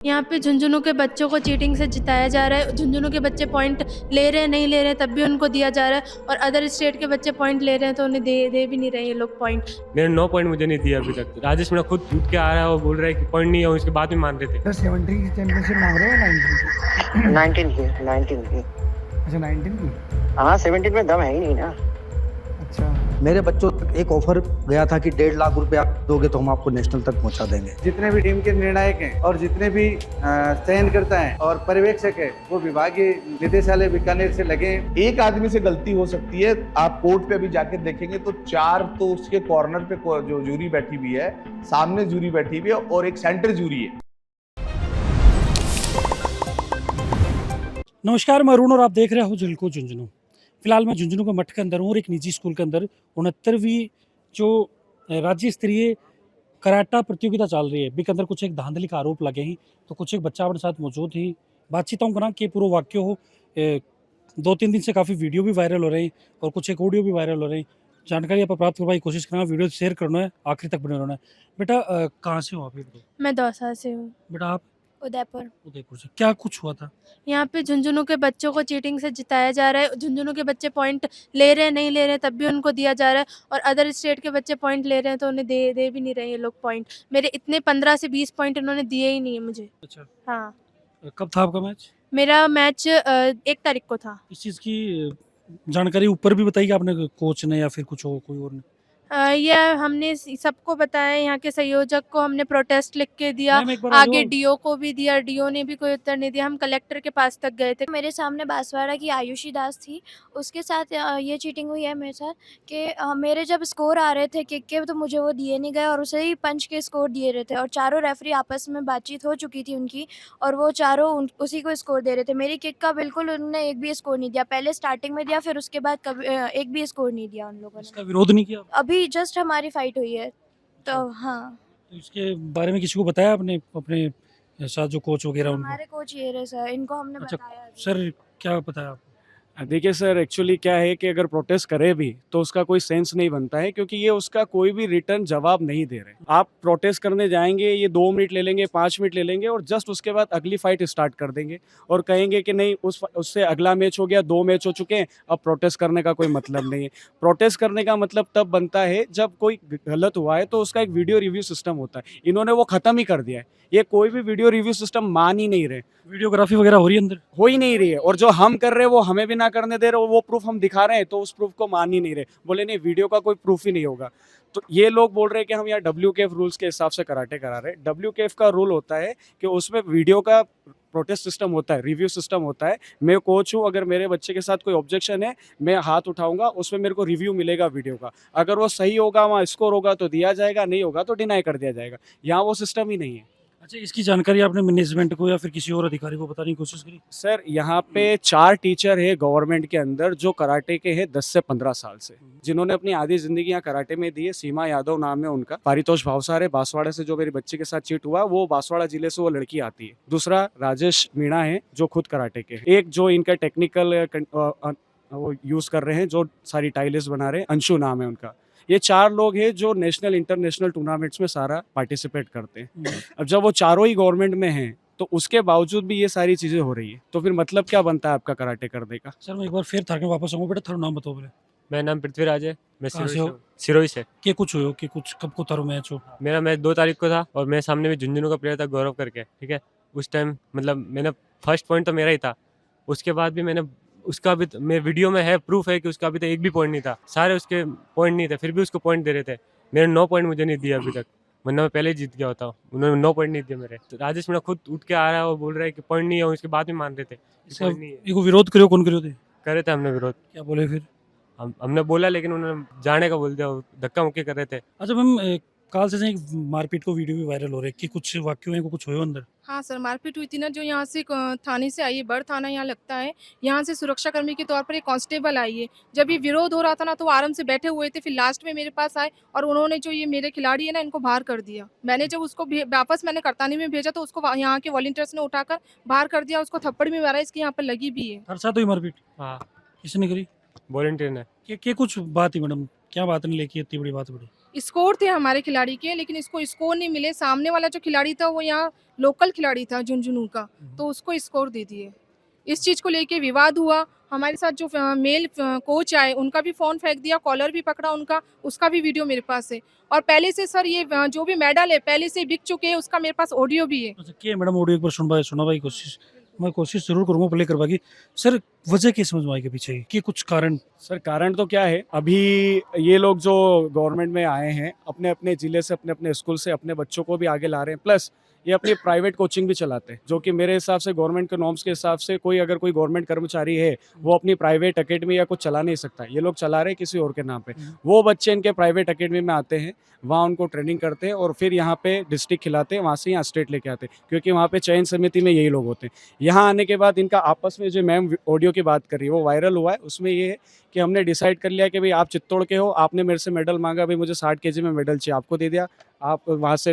यहाँ पे झुंझुनू के बच्चों को चीटिंग से जिताया जा रहा है। झुंझुनू के बच्चे पॉइंट ले रहे हैं, नहीं ले रहे हैं, तब भी उनको दिया जा रहा है। और अदर स्टेट के बच्चे पॉइंट ले रहे हैं तो उन्हें दे भी नहीं रहे ये लोग पॉइंट। मेरे 9 पॉइंट मुझे नहीं दिया अभी तक। राजेश मीणा खुद उठ के आ रहा है और बोल रहा है कि पॉइंट नहीं है, उसके बाद भी मान रहे थे। 17 की चैंपियनशिप मांग रहे हो 19 की? 19 की। अच्छा 19 की। हाँ 17 में दम है ही नहीं ना। अच्छा मेरे बच्चों तक एक ऑफर गया था कि 1.5 लाख रुपए आप दोगे तो हम आपको नेशनल तक पहुंचा देंगे। जितने भी टीम के निर्णायक हैं और जितने भी चयनकर्ता हैं और पर्यवेक्षक है वो विभागीय निदेशालय बीकानेर से लगे हैं। एक आदमी से गलती हो सकती है। आप कोर्ट पे अभी जाके देखेंगे तो 4 तो उसके कॉर्नर पे जो जूरी बैठी हुई है, सामने जूरी बैठी हुई है और एक सेंटर जूरी है। नमस्कार, मैं अरुण और आप देख रहे हो झलको झुंझुनू। फिलहाल मैं झुंझुनू के मठ के अंदर हूँ और एक निजी स्कूल के अंदर 69वीं जो राज्य स्तरीय कराटा प्रतियोगिता चल रही है। भी के अंदर कुछ एक धांधली का आरोप लगे हैं, तो कुछ एक बच्चा अपने साथ मौजूद ही बातचीतों करा कि पूरा वाक्य हो। 2-3 दिन से काफ़ी वीडियो भी वायरल हो रहे हैं और कुछ एक ऑडियो भी वायरल हो रहे हैं। जानकारी आप प्राप्त करवाने की कोशिश करना, वीडियो शेयर करना है, आखिर तक बने रहना है। बेटा कहाँ से हो आप? मैं दौसा से हूँ। बेटा आप? उदयपुर से। क्या कुछ हुआ था? यहाँ पे झुंझुनू के बच्चों को चीटिंग से जिताया जा रहा है। झुंझुनू के बच्चे पॉइंट ले रहे हैं, नहीं ले रहे हैं, तब भी उनको दिया जा रहा है। और अदर स्टेट के बच्चे पॉइंट ले रहे हैं तो उन्हें दे भी नहीं रहे ये लोग पॉइंट। मेरे इतने 15 से 20 पॉइंट इन्होंने दिए ही नहीं है मुझे। अच्छा, हाँ, कब था आपका मैच? मेरा मैच 1 तारीख को था। इस चीज़ की जानकारी ऊपर भी बताई कि आपने कोच ने या फिर कुछ और कोई और ने? यह हमने सबको बताया, यहाँ के संयोजक को हमने प्रोटेस्ट लिख के दिया, मैम एक बार आ आगे जाओ। डीओ को भी दिया, डीओ ने भी कोई उत्तर नहीं दिया। हम कलेक्टर के पास तक गए थे। मेरे सामने बांसवाड़ा की आयुषी दास थी, उसके साथ ये चीटिंग हुई है मेरे साथ कि मेरे जब स्कोर आ रहे थे किक के तो मुझे वो दिए नहीं गए और उसे ही पंच के स्कोर दिए रहे थे और चारों रेफरी आपस में बातचीत हो चुकी थी उनकी और वो चारों उसी को स्कोर दे रहे थे। मेरी किक का बिल्कुल उन्होंने एक भी स्कोर नहीं दिया, पहले स्टार्टिंग में दिया, फिर उसके बाद कभी एक भी स्कोर नहीं दिया उन लोगों इसका ने। विरोध नहीं किया? अभी जस्ट हमारी फाइट हुई है तो हाँ। तो इसके बारे में किसी को बताया आपने अपने साथ जो कोच वगैरह उनको? हमारे कोच ये रहे सर, इनको हमने अच्छा, बताया अभी। सर क्या बताया आपको? देखिए सर, एक्चुअली क्या है कि अगर प्रोटेस्ट करे भी तो उसका कोई सेंस नहीं बनता है क्योंकि ये उसका कोई भी रिटर्न जवाब नहीं दे रहे। आप प्रोटेस्ट करने जाएंगे, ये 2 मिनट ले लेंगे, 5 मिनट ले लेंगे और जस्ट उसके बाद अगली फाइट स्टार्ट कर देंगे और कहेंगे कि नहीं उससे अगला मैच हो गया, 2 मैच हो चुके हैं, अब प्रोटेस्ट करने का कोई मतलब नहीं है। प्रोटेस्ट करने का मतलब तब बनता है जब कोई गलत हुआ है तो उसका एक वीडियो रिव्यू सिस्टम होता है। इन्होंने वो खत्म ही कर दिया है। ये कोई भी वीडियो रिव्यू सिस्टम मान ही नहीं रहे, वीडियोग्राफी वगैरह हो रही है अंदर? हो ही नहीं रही है और जो हम कर रहे हैं वो हमें भी ना करने दे रहे, वो प्रूफ हम दिखा रहे हैं तो उस प्रूफ को मान ही नहीं रहे। बोले नहीं, वीडियो का कोई प्रूफ ही नहीं होगा। तो ये लोग बोल रहे हैं कि हम यहाँ WKF रूल्स के हिसाब से कराटे करा रहे हैं। WKF का रूल होता है कि उसमें वीडियो का प्रोटेस्ट सिस्टम होता है, रिव्यू सिस्टम होता है। मैं कोच हूँ, अगर मेरे बच्चे के साथ कोई ऑब्जेक्शन है मैं हाथ उठाऊंगा, उसमें मेरे को रिव्यू मिलेगा वीडियो का। अगर वो सही होगा, वहाँ स्कोर होगा तो दिया जाएगा, नहीं होगा तो डिनाई कर दिया जाएगा। यहाँ वो सिस्टम ही नहीं है। अच्छा, इसकी जानकारी आपने मैनेजमेंट को या फिर किसी और अधिकारी को बताने की कोशिश करी? सर यहाँ पे 4 टीचर है गवर्नमेंट के अंदर जो कराटे के हैं 10 से 15 साल से, जिन्होंने अपनी आधी जिंदगी यहाँ कराटे में दी है। सीमा यादव नाम है उनका। पारितोष भावसार है बांसवाड़ा से, जो मेरी बच्ची के साथ चीट हुआ वो बांसवाड़ा जिले से वो लड़की आती है। दूसरा राजेश मीणा है जो खुद कराटे के। एक जो इनका टेक्निकल वो यूज कर रहे हैं, जो सारी टाइल्स बना रहे हैं, अंशु नाम है उनका। ये 4 लोग हैं जो नेशनल इंटरनेशनल टूर्नामेंट्स में सारा पार्टिसिपेट करते हैं। अब जब वो चारों ही गवर्नमेंट में हैं तो उसके बावजूद भी ये सारी चीजें हो रही है, तो फिर मतलब क्या बनता है आपका कराटे करने का? सर मैं एक बार फिर थाने वापस आऊँगा। बेटा थारा नाम बताओ पहले। मेरा नाम पृथ्वीराज है, मैं कहाँ से हो? सिरोही से। के कुछ हो कि कुछ कब को थारो मैच हो? मेरा मैच 2 तारीख को था और मेरे सामने भी झुंझुनू का प्लेयर था गौरव करके, ठीक है। उस टाइम मतलब मैंने फर्स्ट पॉइंट तो मेरा ही था, उसके बाद भी मैंने उसका भी मेरे वीडियो में है, प्रूफ है कि उसका अभी तक एक भी पॉइंट नहीं था। सारे उसके पॉइंट नहीं थे, फिर भी उसको पॉइंट दे रहे थे। मेरे 9 पॉइंट मुझे नहीं दिया अभी तक, वरना मैं पहले ही जीत गया होता। उन्होंने 9 पॉइंट नहीं दिए मेरे। तो राजेश मीणा खुद उठ के आ रहा है और बोल रहा है कि पॉइंट नहीं है, उसके बाद भी मान रहे थे इसका पॉइंट नहीं है। इनको विरोध करो, कौन करो थे? करे थे हमने विरोध, क्या बोले फिर? हमने बोला लेकिन उन्होंने जाने का बोल दिया, धक्का मुक्की कर रहे थे। अच्छा मैम, काल से एक मारपीट को वीडियो भी वायरल हो रहे कि कुछ वाक्यों हैं को कुछ हुए अंदर? हाँ सर, मारपीट हुई थी ना, जो यहाँ से थाने से आई है, बड़ थाना यहाँ लगता है। यहाँ से सुरक्षा कर्मी के तौर पर एक कांस्टेबल आई है। जब ये विरोध हो रहा था ना तो वो आराम से बैठे हुए थे, फिर लास्ट में मेरे पास आए और उन्होंने जो ये मेरे खिलाड़ी है ना इनको बाहर कर दिया। मैंने जब उसको वापस मैंने करतानी में भेजा तो उसको यहाँ के वॉलंटियर्स ने उठाकर बाहर कर दिया। उसको थप्पड़ भी मारा, इसकी यहाँ पर लगी भी है। हर साथ हुई मारपीट? हाँ, किसने करी? वॉलंटियर ने। के कुछ बात ही मैडम, क्या बात नहीं लेके इतनी बड़ी बात बड़ी? स्कोर थे हमारे खिलाड़ी के, लेकिन इसको स्कोर नहीं मिले। सामने वाला जो खिलाड़ी था वो यहाँ लोकल खिलाड़ी था झुंझुनू का, तो उसको स्कोर दे दिए। इस चीज़ को लेके विवाद हुआ। हमारे साथ जो मेल कोच आए उनका भी फ़ोन फेंक दिया, कॉलर भी पकड़ा उनका, उसका भी वीडियो मेरे पास है। और पहले से सर ये जो भी मेडल है पहले से बिक चुके हैं, उसका मेरे पास ऑडियो भी है। अच्छा क्या मैडम ऑडियो एक बार सुनवा की कोशिश मैं कोशिश जरूर करूंगा प्ले करवाएगी सर वजह क्या समझ में आएगी पीछे कि कुछ कारण सर कारण तो क्या है, अभी ये लोग जो गवर्नमेंट में आए हैं अपने अपने ज़िले से अपने अपने स्कूल से अपने बच्चों को भी आगे ला रहे हैं, प्लस ये अपनी प्राइवेट कोचिंग भी चलाते हैं, जो कि मेरे हिसाब से गवर्नमेंट के नॉर्म्स के हिसाब से कोई अगर कोई गवर्नमेंट कर्मचारी है वो अपनी प्राइवेट एकेडमी या कुछ चला नहीं सकता। ये लोग चला रहे हैं किसी और के नाम पे। वो बच्चे इनके प्राइवेट एकेडमी में आते हैं, वहाँ उनको ट्रेनिंग करते हैं और फिर यहाँ पे डिस्ट्रिक्ट खिलाते हैं, वहाँ से यहाँ स्टेट लेके आते हैं, क्योंकि वहाँ पे चयन समिति में यही लोग होते हैं। यहाँ आने के बाद इनका आपस में जो मैम ऑडियो की बात कर रही है वो वायरल हुआ है। उसमें ये है कि हमने डिसाइड कर लिया कि भाई आप चित्तौड़ के हो, आपने मेरे से मेडल मांगा, भाई मुझे 60 केजी में मेडल चाहिए, आपको दे दिया। आप वहाँ से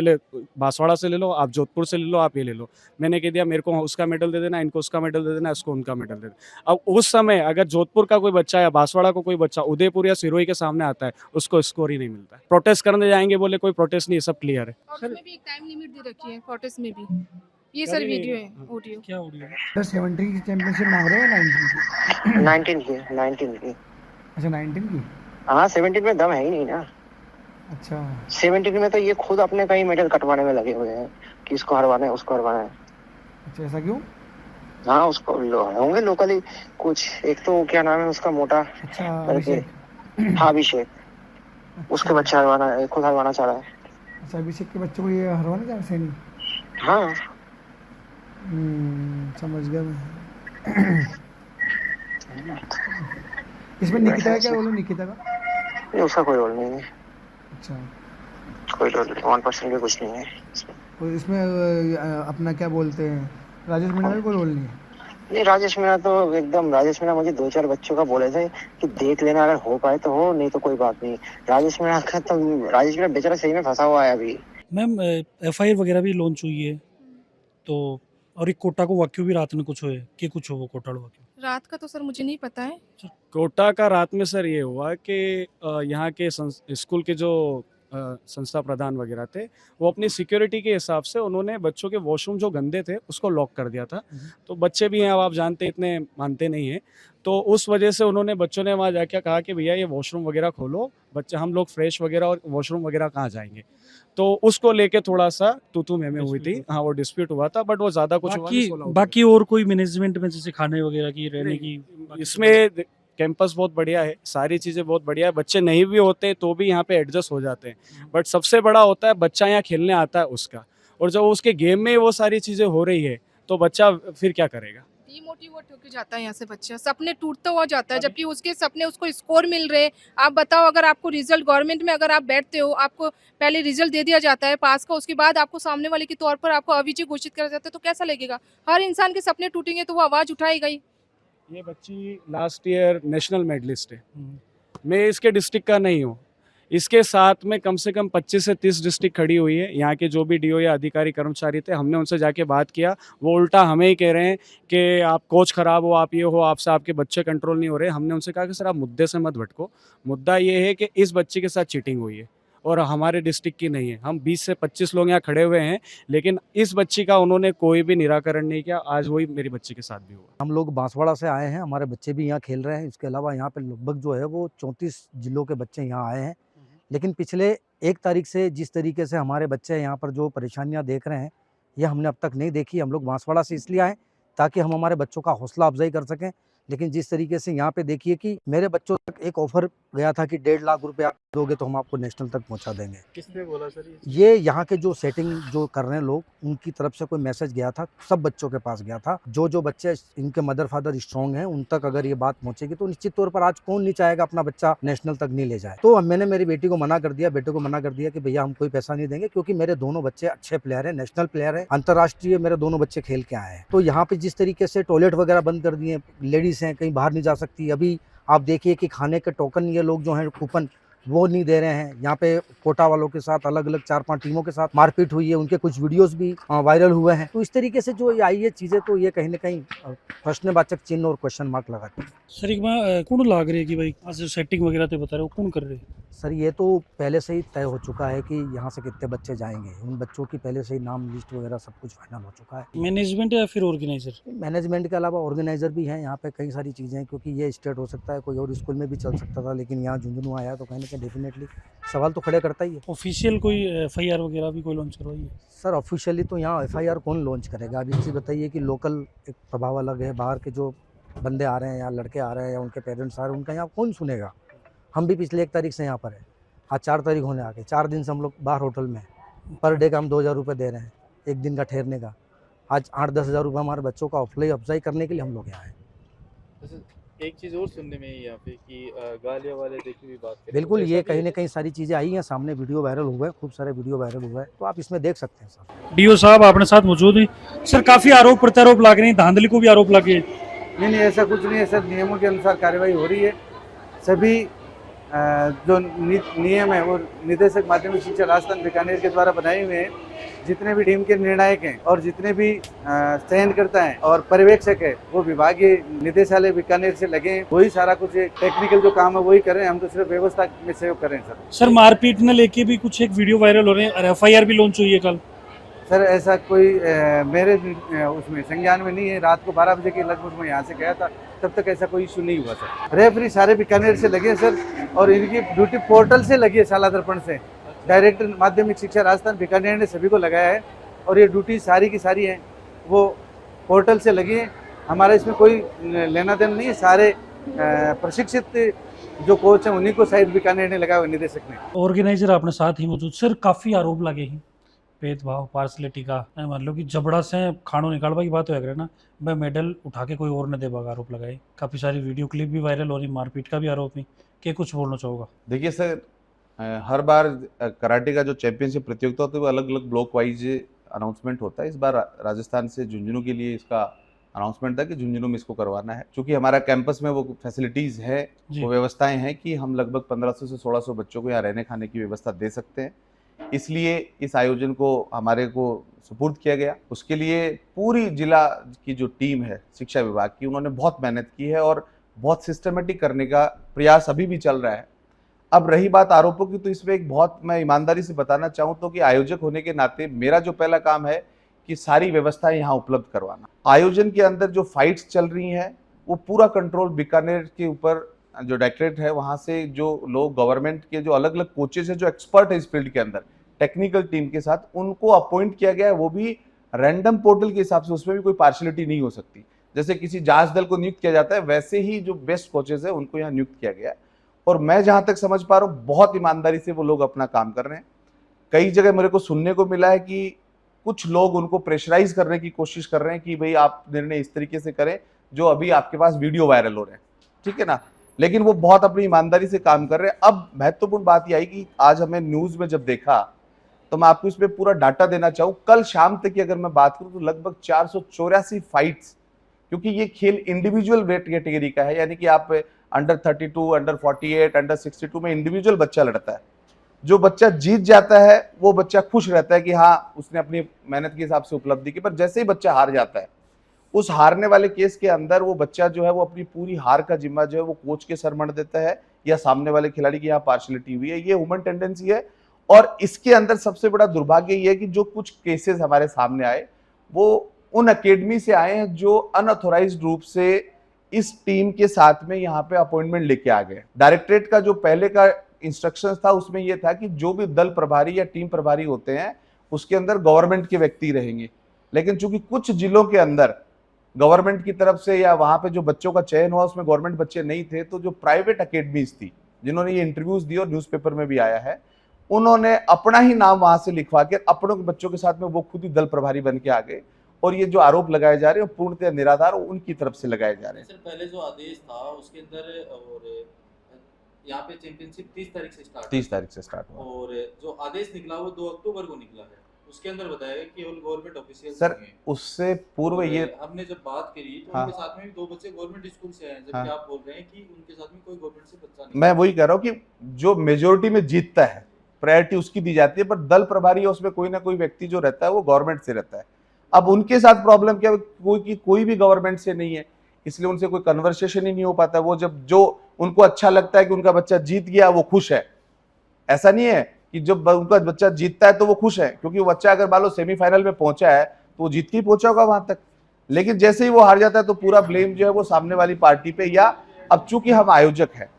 बांसवाड़ा से ले लो, आप जोधपुर से ले लो, आप ये ले लो। मैंने कह दिया मेरे को उसका मेडल दे देना, इनको उसका मेडल दे देना, इसको उनका मेडल दे देना। अब उस समय अगर जोधपुर का कोई बच्चा या बांसवाड़ा को कोई बच्चा उदयपुर या सिरोही के सामने आता है, उसको स्कोर ही नहीं मिलता है। प्रोटेस्ट करने जाएंगे, बोले कोई प्रोटेस्ट नहीं, सब क्लियर है। और उसमें भी एक टाइम लिमिट दे रखी है, प्रोटेस्ट में भी। ये सर वीडियो है, ऑडियो। क्या ऑडियो है सर 17 की चैंपियनशिप मांग रहे हो या 19 की? 19 की। अच्छा 19 की। हाँ 17 में दम है ही नहीं ना। अच्छा 17 में तो ये खुद अपने कई मेडल कटवाने में लगे हुए हैं कि इसको हरवाना है उसको हरवाना है। अच्छा ऐसा क्यों? हाँ उसको होंगे लोकली कुछ, एक तो क्या नाम है उसका मोटा अच्छा करके, अभिषेक। हाँ अभिषेक, उसके बच्चे हरवाना खुद हरवाना चाह रहा है। अच्छा अभिषेक के बच्चों को ये हरवाना चाह रहे सैनी। हाँ समझ गया मैं। इसमें निकिता का क्या रोल है? निकिता का नहीं उसका कोई रोल नहीं है। अच्छा कोई रोल 1% भी कुछ नहीं है इसमें। और इसमें अपना क्या बोलते हैं राजेश मीणा का कोई रोल नहीं है? नहीं राजेश मीणा तो एकदम, राजेश मीणा मुझे 2-4 बच्चों का बोले थे कि देख लेना, अगर हो पाए तो हो, नहीं तो कोई बात नहीं। राजेश मीणा का तो, राजेश मीणा बेचारा सही में फंसा हुआ है अभी। मैम एफआईआर वगैरह भी लॉन्च हुई है तो और एक कोटा को वाक्य भी रात में कुछ हुए कि कुछ हो वो कोटा वाक्य रात का तो सर मुझे नहीं पता है। कोटा का रात में सर ये हुआ कि यहाँ के स्कूल के जो संस्था प्रधान वगैरह थे वो अपनी सिक्योरिटी के हिसाब से उन्होंने बच्चों के वॉशरूम जो गंदे थे उसको लॉक कर दिया था। तो बच्चे भी हैं, अब आप जानते इतने मानते नहीं हैं, तो उस वजह से उन्होंने बच्चों ने वहाँ जाके कहा कि भैया ये वॉशरूम वगैरह खोलो, बच्चे हम लोग फ्रेश वगैरह और वॉशरूम वगैरह कहाँ जाएंगे। तो उसको लेके थोड़ा सा तू में हुई थी। हाँ वो डिस्प्यूट हुआ था, बट वो ज़्यादा कुछ हुआ नहीं। बाकी और कोई मैनेजमेंट में जैसे खाने वगैरह की रहने की इसमें कैंपस बहुत बढ़िया है, सारी चीज़ें बहुत बढ़िया है, बच्चे नहीं भी होते तो भी यहाँ पे एडजस्ट हो जाते हैं। बट सबसे बड़ा होता है बच्चा यहाँ खेलने आता है उसका, और जब उसके गेम में वो सारी चीज़ें हो रही है तो बच्चा फिर क्या करेगा? डीमोटिवेट होके जाता है यहाँ से बच्चा, सपने टूटता हुआ जाता है, जबकि उसके सपने उसको स्कोर मिल रहे। आप बताओ, अगर आपको रिजल्ट गवर्नमेंट में अगर आप बैठते हो, आपको पहले रिजल्ट दे दिया जाता है पास का, उसके बाद आपको सामने वाले के तौर पर आपको अविजय घोषित किया जाता है, तो कैसा लगेगा? हर इंसान के सपने टूटेंगे तो वो आवाज़ उठाएगा ही। ये बच्ची लास्ट ईयर नेशनल मेडलिस्ट है। मैं इसके डिस्ट्रिक्ट का नहीं हूँ, इसके साथ में कम से कम 25 से 30 डिस्ट्रिक्ट खड़ी हुई है। यहाँ के जो भी डीओ या अधिकारी कर्मचारी थे, हमने उनसे जाके बात किया, वो उल्टा हमें ही कह रहे हैं कि आप कोच खराब हो, आप ये हो, आपसे आपके बच्चे कंट्रोल नहीं हो रहे। हमने उनसे कहा कि सर आप मुद्दे से मत भटको, मुद्दा ये है कि इस बच्चे के साथ चीटिंग हुई है और हमारे डिस्ट्रिक्ट की नहीं है। हम 20 से 25 लोग यहाँ खड़े हुए हैं, लेकिन इस बच्ची का उन्होंने कोई भी निराकरण नहीं किया। आज वही मेरी बच्ची के साथ भी हुआ। हम लोग बांसवाड़ा से आए हैं, हमारे बच्चे भी यहाँ खेल रहे हैं। इसके अलावा यहाँ पे लगभग जो है वो 34 जिलों के बच्चे यहाँ आए हैं। लेकिन पिछले 1 तारीख से जिस तरीके से हमारे बच्चे यहाँ पर जो परेशानियाँ देख रहे हैं, ये हमने अब तक नहीं देखी। हम लोग बांसवाड़ा से इसलिए आए ताकि हम हमारे बच्चों का हौसला अफजाई कर सकें। लेकिन जिस तरीके से यहाँ पे देखिए कि मेरे बच्चों तक एक ऑफर गया था कि 1.5 लाख रुपया दोगे तो हम आपको नेशनल तक पहुँचा देंगे। किसने बोला सर ये यहाँ के जो सेटिंग जो कर रहे हैं लोग, उनकी तरफ से कोई मैसेज गया था, सब बच्चों के पास गया था। जो बच्चे इनके मदर फादर स्ट्रॉन्ग हैं उन तक अगर ये बात पहुंचेगी तो निश्चित तौर पर आज कौन नहीं चाहेगा अपना बच्चा नेशनल तक नहीं ले जाए। तो मैंने मेरी बेटी को मना कर दिया, बेटे को मना कर दिया कि भैया हम कोई पैसा नहीं देंगे, क्योंकि मेरे दोनों बच्चे अच्छे प्लेयर हैं, नेशनल प्लेयर हैं, अंतर्राष्ट्रीय मेरे दोनों बच्चे खेल के आए हैं। तो यहाँ पे जिस तरीके से टॉयलेट वगैरह बंद कर दिए, लेडीज हैं कहीं बाहर नहीं जा सकती। अभी आप देखिए कि खाने के टोकन ये लोग जो हैं कूपन वो नहीं दे रहे हैं। यहाँ पे कोटा वालों के साथ अलग अलग 4-5 टीमों के साथ मारपीट हुई है, उनके कुछ वीडियोस भी वायरल हुए हैं। तो इस तरीके से जो ये आई है चीज़ें, तो ये कहीं ना कहीं प्रश्नवाचक चिन्ह और क्वेश्चन मार्क लगाती है। सर एक बार कौन लाग रही है कि भाई आज सेटिंग वगैरह तो बता रहे हो कौन कर रहे हैं? सर ये तो पहले से ही तय हो चुका है कि यहाँ से कितने बच्चे जाएंगे। उन बच्चों की पहले से ही नाम लिस्ट वगैरह सब कुछ फाइनल हो चुका है। मैनेजमेंट या फिर ऑर्गेनाइजर? मैनेजमेंट के अलावा ऑर्गेनाइजर भी हैं यहाँ पे, कई सारी चीज़ें हैं, क्योंकि ये स्टेट हो सकता है, कोई और स्कूल में भी चल सकता था, लेकिन यहाँ झुंझुनू आया तो कहीं ना कहीं डेफिनेटली सवाल तो खड़े करता ही है। ऑफिशियल कोई FIR वगैरह भी कोई लॉन्च करवाई है? सर ऑफिशियली तो यहाँ FIR कौन लॉन्च करेगा? अब एक चीज़ बताइए कि लोकल एक प्रभाव अलग है, बाहर के जो बंदे आ रहे हैं या लड़के आ रहे हैं या उनके पेरेंट्स आ रहे हैं, उनका यहाँ कौन सुनेगा? हम भी पिछले 1 तारीख से यहाँ पर है, आज 4 तारीख होने आ गए, 4 दिन से हम लोग बाहर होटल में हैं। पर डे का हम 2000 रुपये दे रहे हैं, 1 दिन का ठहरने का। आज 8-10 हज़ार रुपये हमारे बच्चों का हौसला अफजाई करने के लिए हम लोग यहाँ हैं। एक चीज़ और सुनने में यहाँ पे कि गालियाँ वाले देखने की बात करें, बिल्कुल, तो ये ऐसा भी कहीं है ना क्या? कहीं सारी चीज़ें आई हैं सामने, वीडियो वायरल हुआ है, खूब सारे वीडियो वायरल हुआ है, तो आप इसमें देख सकते हैं सर। डीओ साहब आपने साथ मौजूद हैं। सर काफ़ी आरोप प्रत्यारोप लग रहे हैं, धांधली को भी आरोप लगे। नहीं नहीं, ऐसा कुछ नहीं है सर, नियमों के अनुसार कार्रवाई हो रही है। सभी जो नियम है वो निदेशक माध्यमिक शिक्षा राजस्थान बीकानेर के द्वारा बनाए हुए हैं। जितने भी टीम के निर्णायक हैं और जितने भी चयनकर्ता हैं और पर्यवेक्षक है, वो विभागीय निदेशालय बीकानेर से लगे हैं। वही सारा कुछ टेक्निकल जो काम है वही कर रहे हैं, हम तो सिर्फ व्यवस्था में सहयोग कर रहे हैं सर। सर मारपीट ने लेके भी कुछ एक वीडियो वायरल हो रहे हैं और FIR भी लॉन्च हुई है कल। सर ऐसा कोई मेरे उसमें संज्ञान में नहीं है। रात को 12 बजे के लगभग मैं यहाँ से गया था, तब तक ऐसा कोई इशू नहीं हुआ सर। रेफरी सारे बीकानेर से लगे हैं सर, और इनकी ड्यूटी पोर्टल से लगी है, शाला दर्पण से। डायरेक्टर माध्यमिक शिक्षा राजस्थान बीकानेर ने सभी को लगाया है, और ये ड्यूटी सारी की सारी है वो पोर्टल से लगी है। हमारा इसमें कोई लेना देना नहीं है। सारे प्रशिक्षित जो कोच हैं उन्हीं को शायद बीकानेर ने लगाया हुआ, निदेशक ने। ऑर्गेनाइजर आपने साथ ही मौजूद। सर काफ़ी आरोप लगे हैं भेदभाव पार्सलिटी का, मान लो कि जबड़ा से खानों निकालवा की बात हो ना, मैं मेडल उठा के कोई और न दे बाग आरोप लगाए। काफ़ी सारी वीडियो क्लिप भी वायरल हो रही, मारपीट का भी आरोप नहीं। क्या कुछ बोलना चाहोगा? देखिए सर, हर बार कराटे का जो चैंपियनशिप प्रतियोगिता होती है वो अलग अलग ब्लॉक वाइज अनाउंसमेंट होता है। इस बार राजस्थान से झुंझुनू के लिए इसका अनाउंसमेंट था कि झुंझुनू में इसको करवाना है। क्योंकि हमारा कैंपस में वो फैसिलिटीज़ है, वो व्यवस्थाएं हैं कि हम लगभग 1500 से 1600 बच्चों को यहाँ रहने खाने की व्यवस्था दे सकते हैं। इसलिए इस आयोजन को हमारे को सुपुर्द किया गया। उसके लिए पूरी जिला की जो टीम है शिक्षा विभाग की, उन्होंने बहुत मेहनत की है और बहुत सिस्टमेटिक करने का प्रयास अभी भी चल रहा है। अब रही बात आरोपों की, तो इसमें एक बहुत मैं ईमानदारी से बताना चाहूँ तो कि आयोजक होने के नाते मेरा जो पहला काम है कि सारी व्यवस्थाएं यहाँ उपलब्ध करवाना। आयोजन के अंदर जो फाइट्स चल रही हैं वो पूरा कंट्रोल बीकानेर के ऊपर जो डायरेक्टरेट है, वहाँ से जो लोग गवर्नमेंट के जो अलग अलग कोचेज है जो एक्सपर्ट है इस फील्ड के अंदर टेक्निकल टीम के साथ, उनको अपॉइंट किया गया है। वो भी रैंडम पोर्टल के हिसाब से, उसमें भी कोई पार्शियलिटी नहीं हो सकती। जैसे किसी जांच दल को नियुक्त किया जाता है, वैसे ही जो बेस्ट कोचेज है उनको यहाँ नियुक्त किया गया है। और मैं जहां तक समझ पा रहा हूँ बहुत ईमानदारी से वो लोग अपना काम कर रहे हैं। कई जगह मेरे को सुनने को मिला है कि कुछ लोग उनको प्रेशराइज करने की कोशिश कर रहे हैं कि भाई आप निर्णय इस तरीके से करें जो अभी आपके पास वीडियो वायरल हो रहे हैं, ठीक है ना। लेकिन वो बहुत अपनी ईमानदारी से काम कर रहे हैं। अब महत्वपूर्ण बात यह आई कि आज हमें न्यूज में जब देखा तो मैं आपको इसमें पूरा डाटा देना चाहूँ। कल शाम तक की अगर मैं बात करूँ तो लगभग 484 फाइट्स, क्योंकि ये खेल इंडिविजुअल वेट कैटेगरी का है, यानी कि आप अंडर 32, अंडर 48, अंडर 62 में इंडिविजुअल बच्चा लड़ता है। जो बच्चा जीत जाता है वो बच्चा खुश रहता है कि हाँ उसने अपनी मेहनत के हिसाब से उपलब्धि की, पर जैसे ही बच्चा हार जाता है, उस हारने वाले केस के अंदर वो बच्चा जो है वो अपनी पूरी हार का जिम्मा जो है वो कोच के सर मढ़ देता है या सामने वाले खिलाड़ी की यहाँ पार्शियलिटी हुई है। ये ह्यूमन टेंडेंसी है। और इसके अंदर सबसे बड़ा दुर्भाग्य ये है कि जो कुछ केसेस हमारे सामने आए वो उन अकेडमी से आए हैं जो अनऑथोराइज्ड रूप से इस टीम के साथ में यहाँ पे अपॉइंटमेंट लेके आ गए। डायरेक्टरेट का जो पहले का इंस्ट्रक्शंस था उसमें यह था कि जो भी दल प्रभारी या टीम प्रभारी होते हैं उसके अंदर गवर्नमेंट के व्यक्ति रहेंगे। लेकिन चूंकि कुछ जिलों के अंदर गवर्नमेंट की तरफ से या वहां पे जो बच्चों का चयन हुआ उसमें गवर्नमेंट बच्चे नहीं थे, तो जो प्राइवेट अकेडमीज थी जिन्होंने ये इंटरव्यूज दिए और न्यूज़पेपर में भी आया है, उन्होंने अपना ही नाम वहां से लिखवा के अपनों के बच्चों के साथ में वो खुद ही दल प्रभारी बन के आ गए। और ये जो आरोप लगाए जा रहे हैं पूर्णतः निराधार उनकी तरफ से लगाए जा रहे हैं। सर पहले जो आदेश था उसके अंदर, और यहाँ पे चैंपियनशिप 30 तारीख से स्टार्ट 30 तारीख से स्टार्ट हुआ और जो आदेश निकला वो 2 अक्टूबर को निकला है। उसके अंदर बताया गया कि केवल गवर्नमेंट ऑफिशियल सर उससे पूर्व ये हमने जब बात करी तो हाँ उनके साथ में भी 2 बच्चे गवर्नमेंट स्कूल से आए हैं, हाँ जबकि आप बोल रहे हैं कि उनके साथ में कोई गवर्नमेंट से बच्चा नहीं मैं वही कह रहा हूँ कि जो मेजोरिटी में जीतता है प्रायोरिटी उसकी दी जाती है, पर दल प्रभारी है उसमें कोई ना कोई व्यक्ति जो रहता है वो गवर्नमेंट से रहता है। अब उनके साथ प्रॉब्लम क्या है, कोई भी गवर्नमेंट से नहीं है, इसलिए उनसे कोई कन्वर्सेशन ही नहीं हो पाता। वो जब जो उनको अच्छा लगता है कि उनका बच्चा जीत गया वो खुश है, ऐसा नहीं है कि जब उनका बच्चा जीतता है तो वो खुश है, क्योंकि वो बच्चा अगर मान लो सेमीफाइनल में पहुंचा है तो वो जीत के ही पहुंचा होगा वहां तक। लेकिन जैसे ही वो हार जाता है तो पूरा ब्लेम जो है वो सामने वाली पार्टी पे, या अब चूंकि हम आयोजक हैं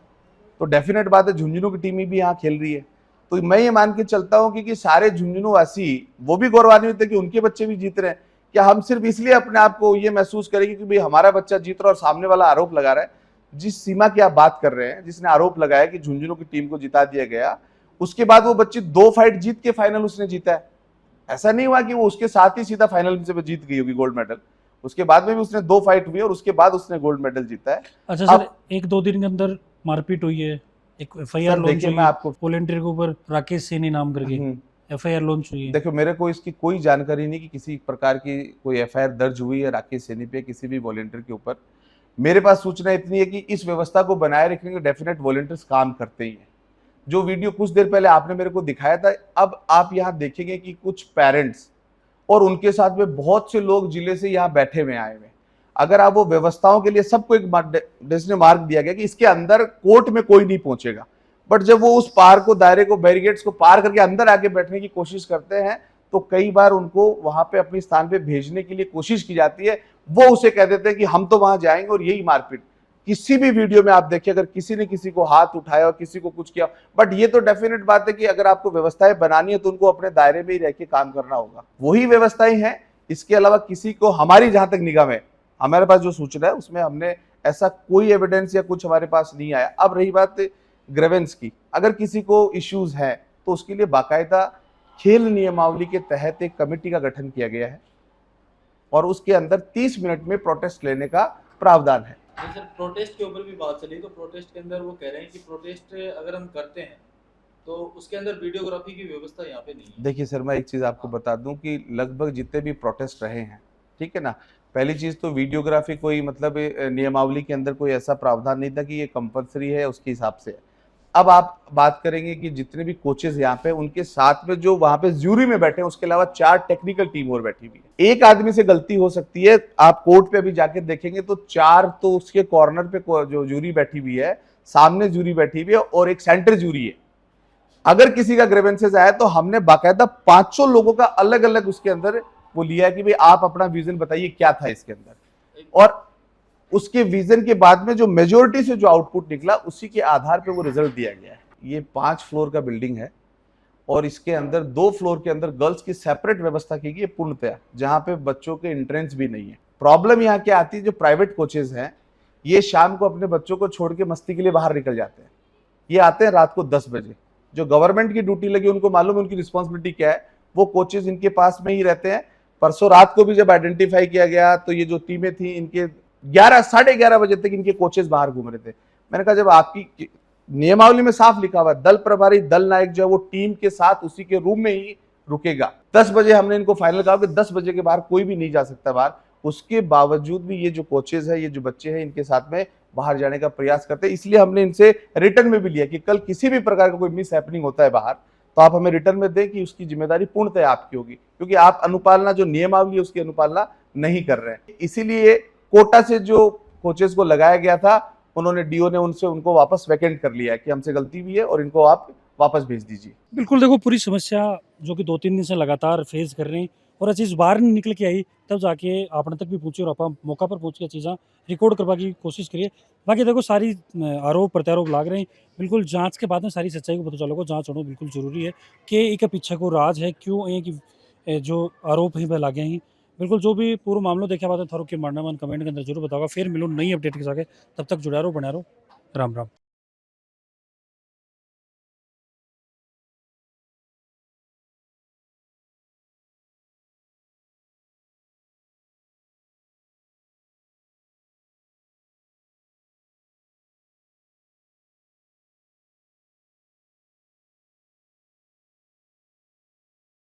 तो डेफिनेट बात है झुंझुनू की टीम भी यहाँ खेल रही है, तो मैं ये मान के चलता हूँ कि सारे झुंझुनू वासी वो भी गौरवान्वित है कि उनके बच्चे भी जीत रहे हैं। क्या हम सिर्फ इसलिए अपने आप को ये महसूस करेंगे कि भाई हमारा बच्चा जीत रहा है और सामने वाला आरोप लगा रहा है? जिस सीमा की आप बात कर रहे हैं, जिसने आरोप लगाया कि झुंझुनू की टीम को जिता दिया गया, उसके बाद वो बच्ची 2 फाइट जीत के फाइनल उसने जीता है। ऐसा नहीं हुआ कि वो उसके साथ ही सीधा फाइनल से जीत गई होगी गोल्ड मेडल, उसके बाद में भी उसने 2 फाइट हुई और उसके बाद उसने गोल्ड मेडल जीता है। अच्छा सर, 1-2 दिन के अंदर मारपीट हुई है, एक एफआईआर लॉन्च देखिए हुई मैं है आपको वॉलंटियर के ऊपर, राकेश सैनी नाम करके एफआईआर लॉन्च हुई है। देखो मेरे को इसकी कोई जानकारी नहीं कि किसी प्रकार की कोई एफआईआर दर्ज हुई है राकेश सैनी पे, किसी भी वॉलंटियर के ऊपर। मेरे पास सूचना इतनी है कि इस व्यवस्था को बनाए रखने के डेफिनेट वॉलंटियर्स काम करते ही हैं। जो वीडियो कुछ देर पहले आपने मेरे को दिखाया था, अब आप यहाँ देखेंगे कि कुछ पेरेंट्स और उनके साथ में बहुत से लोग जिले से यहाँ बैठे हुए आए हुए। अगर आप वो व्यवस्थाओं के लिए सबको एक मार्क दिया गया कि इसके अंदर कोर्ट में कोई नहीं पहुंचेगा, बट जब वो उस पार को, दायरे को, बैरिकेड्स को पार करके अंदर आके बैठने की कोशिश करते हैं तो कई बार उनको वहां पे अपने स्थान पे भेजने के लिए कोशिश की जाती है। वो उसे कह देते हैं कि हम तो वहां जाएंगे, और यही मारपीट किसी भी वीडियो में आप देखिए, अगर किसी ने किसी को हाथ उठाया और किसी को कुछ किया, बट ये तो डेफिनेट बात है कि अगर आपको व्यवस्थाएं बनानी है तो उनको अपने दायरे में ही रह के काम करना होगा, वही व्यवस्थाएं हैं। इसके अलावा किसी को, हमारी जहां तक निगाह में, हमारे पास जो सूचना है उसमें हमने ऐसा कोई एविडेंस या कुछ हमारे पास नहीं आया। अब रही बात ग्रेवेंस की, अगर किसी को इश्यूज है तो उसके लिए बाकायदा खेल नियमावली के तहत एक कमेटी का गठन किया गया है और उसके अंदर 30 मिनट में प्रोटेस्ट लेने का प्रावधान है। सर प्रोटेस्ट के ऊपर भी बात चली, तो प्रोटेस्ट के अंदर वो कह रहे हैं कि प्रोटेस्ट अगर हम करते हैं तो उसके अंदर वीडियोग्राफी की व्यवस्था यहाँ पे नहीं है। देखिए सर, मैं एक चीज आपको बता दूं कि लगभग जितने भी प्रोटेस्ट रहे हैं, ठीक है ना, पहली चीज तो वीडियोग्राफी कोई मतलब नियमावली के अंदर कोई ऐसा प्रावधान नहीं था कि ये कंपलसरी है, उसके हिसाब से। अब आप बात करेंगे कि जितने भी कोचेस यहाँ पे, उनके साथ में जो वहां पे ज्यूरी में बैठे हैं, उसके अलावा 4 टेक्निकल टीम और बैठी हुई है। एक आदमी से गलती हो सकती है, आप कोर्ट पे अभी जाके देखेंगे तो 4 तो उसके कॉर्नर पे जो ज्यूरी बैठी हुई है, सामने ज्यूरी बैठी हुई है और एक सेंटर ज्यूरी है। अगर किसी का ग्रीवेंसेस आया तो हमने बाकायदा 500 लोगों का अलग अलग उसके अंदर वो लिया है कि भाई आप अपना विजन बताइए क्या था इसके अंदर, और उसके विजन के बाद में जो मेजोरिटी से जो आउटपुट निकला उसी के आधार पे वो रिजल्ट दिया गया है। ये 5 फ्लोर का बिल्डिंग है और इसके अंदर 2 फ्लोर के अंदर गर्ल्स की सेपरेट व्यवस्था की गई है पूर्णतया, जहां पे बच्चों के एंट्रेंस भी नहीं है। प्रॉब्लम यहाँ क्या आती है, जो प्राइवेट कोचेज हैं ये शाम को अपने बच्चों को छोड़ के मस्ती के लिए बाहर निकल जाते हैं। ये आते हैं रात को 10 बजे। जो गवर्नमेंट की ड्यूटी लगी उनको मालूम है उनकी रिस्पॉन्सिबिलिटी क्या है, वो कोचेज इनके पास में ही रहते हैं। परसों रात को भी जब आइडेंटिफाई किया गया तो ये जो टीमें थी इनके 11 साढ़े 11 बजे तक इनके कोचेस बाहर घूम रहे थे। मैंने कहा जब आपकी नियमावली में साफ लिखा हुआ दल प्रभारी, दल नायक जो है वो टीम के साथ उसी के रूम में ही रुकेगा। 10 बजे हमने इनको फाइनल कहा कि 10 बजे के बाहर कोई भी नहीं जा सकता बाहर। उसके बावजूद भी ये जो कोचेज है, ये जो बच्चे हैं, इनके साथ में बाहर जाने का प्रयास करते हैं। इसलिए हमने इनसे रिटर्न में भी लिया कि कल किसी भी प्रकार का कोई मिस हैपनिंग होता है बाहर तो आप हमें रिटर्न में दें कि उसकी जिम्मेदारी पूर्णतः आपकी होगी, क्योंकि आप अनुपालना, जो नियमावली है उसकी अनुपालना नहीं कर रहे हैं। इसीलिए कोटा से जो कोचेस को लगाया गया था उन्होंने, डीओ ने उनको वापस वैकेंट कर लिया है कि हमसे गलती हुई है और इनको आप वापस भेज दीजिए। बिल्कुल, देखो पूरी समस्या जो कि 2-3 दिन से लगातार फेस कर रहे हैं और चीज़ बाहर नहीं निकल के आई, तब जाके आपने तक भी पूछी और आप मौका पर पहुंच के चीज़ा रिकॉर्ड करवा की कोशिश करिए। बाकी देखो सारी आरोप प्रत्यारोप लाग रहे हैं, बिल्कुल जांच के बाद में सारी सच्चाई को पता चलेगा। जांच होना बिल्कुल जरूरी है कि एक पीछे को राज है, क्यों एक जो आरोप है वह लागे हैं। बिल्कुल जो भी पूरा मामला देखा बात है थारो के मानना मन कमेंट के अंदर जरूर बताओगा। फिर मिलो नई अपडेट के साथ, तब तक जुड़ा रहो, बना रहो। राम राम।